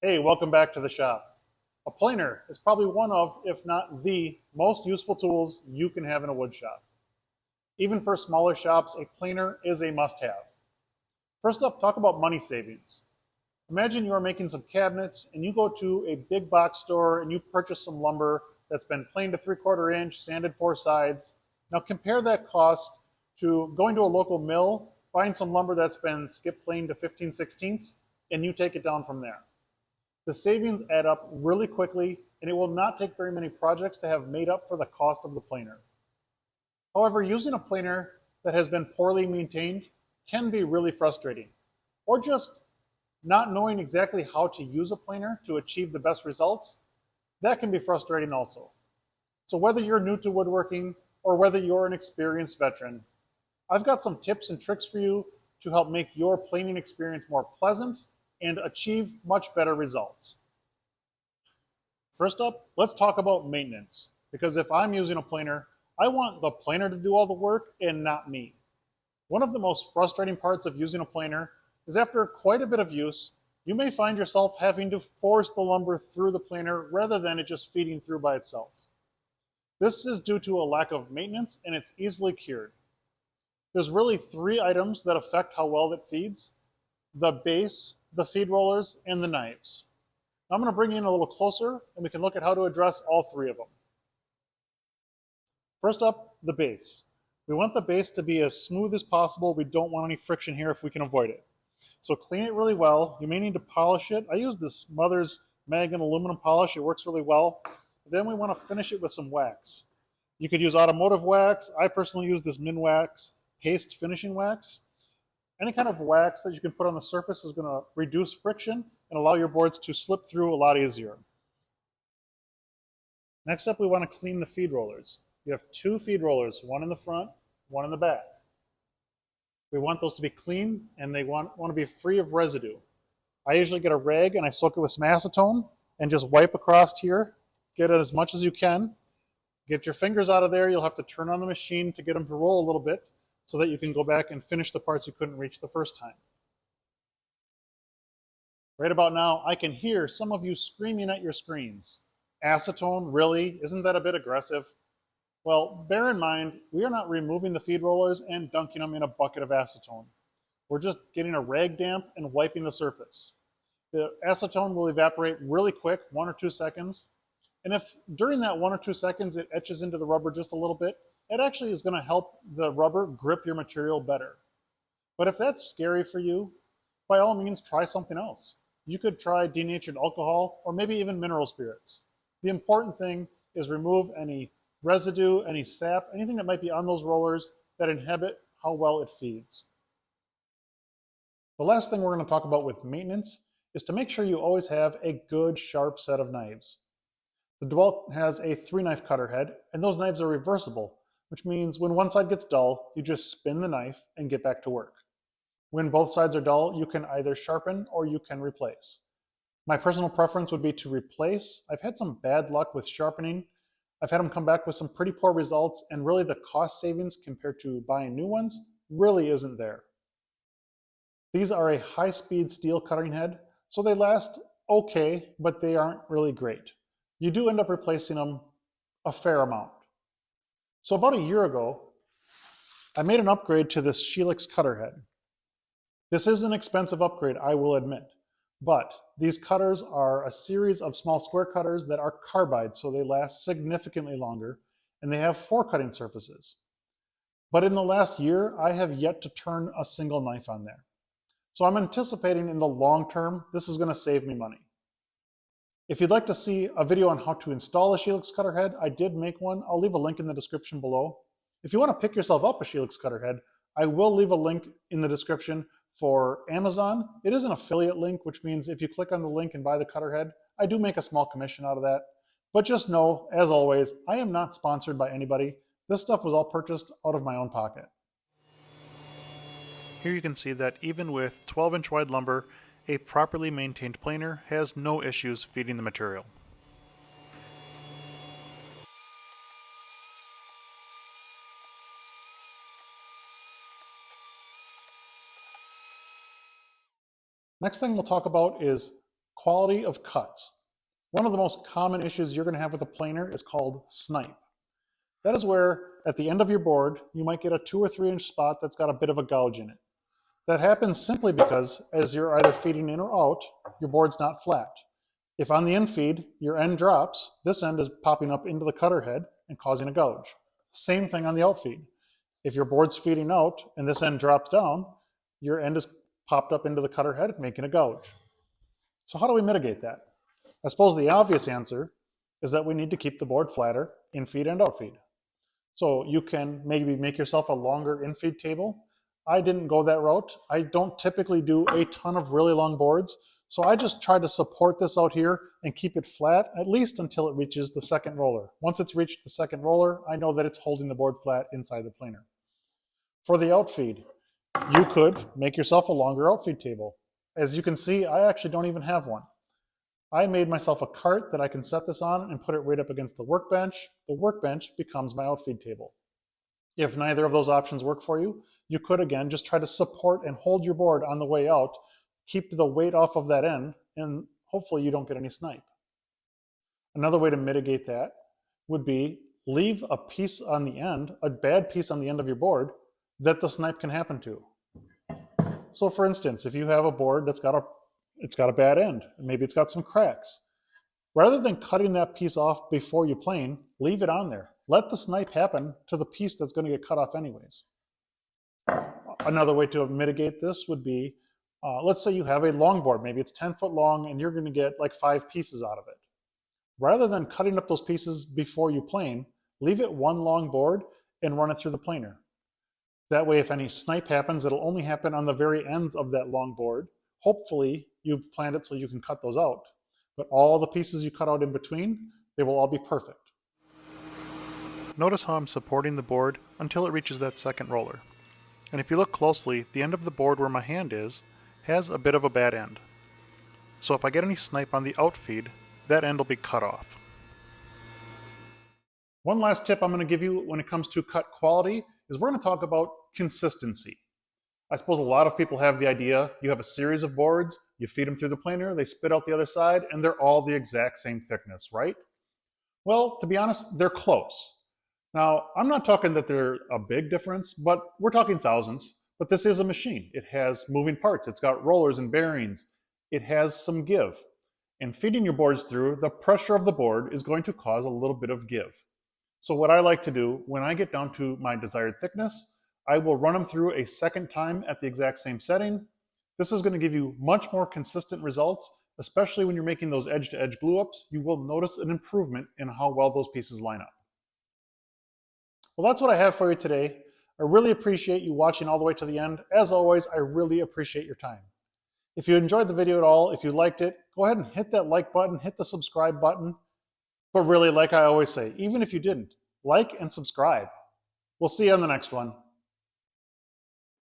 Hey, welcome back to the shop. A planer is probably one of, if not the, most useful tools you can have in a wood shop. Even for smaller shops, a planer is a must-have. First up, talk about money savings. Imagine you are making some cabinets and you go to a big box store and you purchase some lumber that's been planed to 3/4 inch, sanded 4 sides. Now compare that cost to going to a local mill, buying some lumber that's been skip planed to 15/16, and you take it down from there. The savings add up really quickly, and it will not take very many projects to have made up for the cost of the planer. However, using a planer that has been poorly maintained can be really frustrating, or just not knowing exactly how to use a planer to achieve the best results, that can be frustrating also. So whether you're new to woodworking or whether you're an experienced veteran, I've got some tips and tricks for you to help make your planing experience more pleasant and achieve much better results. First up, let's talk about maintenance, because if I'm using a planer, I want the planer to do all the work and not me. One of the most frustrating parts of using a planer is after quite a bit of use, you may find yourself having to force the lumber through the planer rather than it just feeding through by itself. This is due to a lack of maintenance, and it's easily cured. There's really 3 items that affect how well it feeds: the base, the feed rollers, and the knives. Now I'm going to bring you in a little closer and we can look at how to address all 3 of them. First up, the base. We want the base to be as smooth as possible. We don't want any friction here if we can avoid it. So clean it really well. You may need to polish it. I use this Mother's Mag and aluminum polish. It works really well. Then we want to finish it with some wax. You could use automotive wax. I personally use this Minwax Paste Finishing Wax. Any kind of wax that you can put on the surface is going to reduce friction and allow your boards to slip through a lot easier. Next up, we want to clean the feed rollers. You have 2 feed rollers, one in the front, one in the back. We want those to be clean, and they want to be free of residue. I usually get a rag and I soak it with some acetone and just wipe across here. Get it as much as you can. Get your fingers out of there. You'll have to turn on the machine to get them to roll a little bit so that you can go back and finish the parts you couldn't reach the first time. Right about now, I can hear some of you screaming at your screens. Acetone, really? Isn't that a bit aggressive? Well, bear in mind, we are not removing the feed rollers and dunking them in a bucket of acetone. We're just getting a rag damp and wiping the surface. The acetone will evaporate really quick, 1 or 2 seconds. And if during that 1 or 2 seconds it etches into the rubber just a little bit, it actually is going to help the rubber grip your material better. But if that's scary for you, by all means try something else. You could try denatured alcohol or maybe even mineral spirits. The important thing is remove any residue, any sap, anything that might be on those rollers that inhibit how well it feeds. The last thing we're going to talk about with maintenance is to make sure you always have a good sharp set of knives. The Dewalt has a 3-knife cutter head, and those knives are reversible, which means when one side gets dull, you just spin the knife and get back to work. When both sides are dull, you can either sharpen or you can replace. My personal preference would be to replace. I've had some bad luck with sharpening. I've had them come back with some pretty poor results, and really the cost savings compared to buying new ones really isn't there. These are a high-speed steel cutting head, so they last okay, but they aren't really great. You do end up replacing them a fair amount. So about a year ago, I made an upgrade to this Shelix cutter head. This is an expensive upgrade, I will admit, but these cutters are a series of small square cutters that are carbide, so they last significantly longer, and they have 4 cutting surfaces. But in the last year, I have yet to turn a single knife on there. So I'm anticipating in the long term, this is going to save me money. If you'd like to see a video on how to install a Shelix cutter head, I did make one. I'll leave a link in the description below. If you want to pick yourself up a Shelix cutter head, I will leave a link in the description for Amazon. It is an affiliate link, which means if you click on the link and buy the cutter head, I do make a small commission out of that. But just know, as always, I am not sponsored by anybody. This stuff was all purchased out of my own pocket. Here you can see that even with 12-inch wide lumber, a properly maintained planer has no issues feeding the material. Next thing we'll talk about is quality of cuts. One of the most common issues you're going to have with a planer is called snipe. That is where at the end of your board, you might get a 2 or 3 inch spot that's got a bit of a gouge in it. That happens simply because as you're either feeding in or out, your board's not flat. If on the in feed, your end drops, this end is popping up into the cutter head and causing a gouge. Same thing on the out feed. If your board's feeding out and this end drops down, your end is popped up into the cutter head, making a gouge. So how do we mitigate that? I suppose the obvious answer is that we need to keep the board flatter in feed and out feed. So you can maybe make yourself a longer in feed table. I didn't go that route. I don't typically do a ton of really long boards. So I just try to support this out here and keep it flat at least until it reaches the second roller. Once it's reached the second roller, I know that it's holding the board flat inside the planer. For the outfeed, you could make yourself a longer outfeed table. As you can see, I actually don't even have one. I made myself a cart that I can set this on and put it right up against the workbench. The workbench becomes my outfeed table. If neither of those options work for you, you could again just try to support and hold your board on the way out, keep the weight off of that end, and hopefully you don't get any snipe. Another way to mitigate that would be leave a piece on the end, a bad piece on the end of your board that the snipe can happen to. So for instance, if you have a board that's got a bad end, maybe it's got some cracks, rather than cutting that piece off before you plane, leave it on there. Let the snipe happen to the piece that's going to get cut off anyways. Another way to mitigate this would be, let's say you have a long board, maybe it's 10 foot long and you're going to get like 5 pieces out of it. Rather than cutting up those pieces before you plane, leave it one long board and run it through the planer. That way if any snipe happens, it'll only happen on the very ends of that long board. Hopefully you've planned it so you can cut those out. But all the pieces you cut out in between, they will all be perfect. Notice how I'm supporting the board until it reaches that second roller. And if you look closely, the end of the board where my hand is has a bit of a bad end. So if I get any snipe on the outfeed, that end will be cut off. One last tip I'm going to give you when it comes to cut quality is we're going to talk about consistency. I suppose a lot of people have the idea you have a series of boards, you feed them through the planer, they spit out the other side, and they're all the exact same thickness, right? Well, to be honest, they're close. Now, I'm not talking that they're a big difference, but we're talking thousands. But this is a machine. It has moving parts. It's got rollers and bearings. It has some give. And feeding your boards through, the pressure of the board is going to cause a little bit of give. So what I like to do, when I get down to my desired thickness, I will run them through a second time at the exact same setting. This is going to give you much more consistent results, especially when you're making those edge-to-edge glue-ups. You will notice an improvement in how well those pieces line up. Well, that's what I have for you today. I really appreciate you watching all the way to the end. As always, I really appreciate your time. If you enjoyed the video at all, if you liked it, go ahead and hit that like button, hit the subscribe button. But really, like I always say, even if you didn't, like and subscribe. We'll see you on the next one.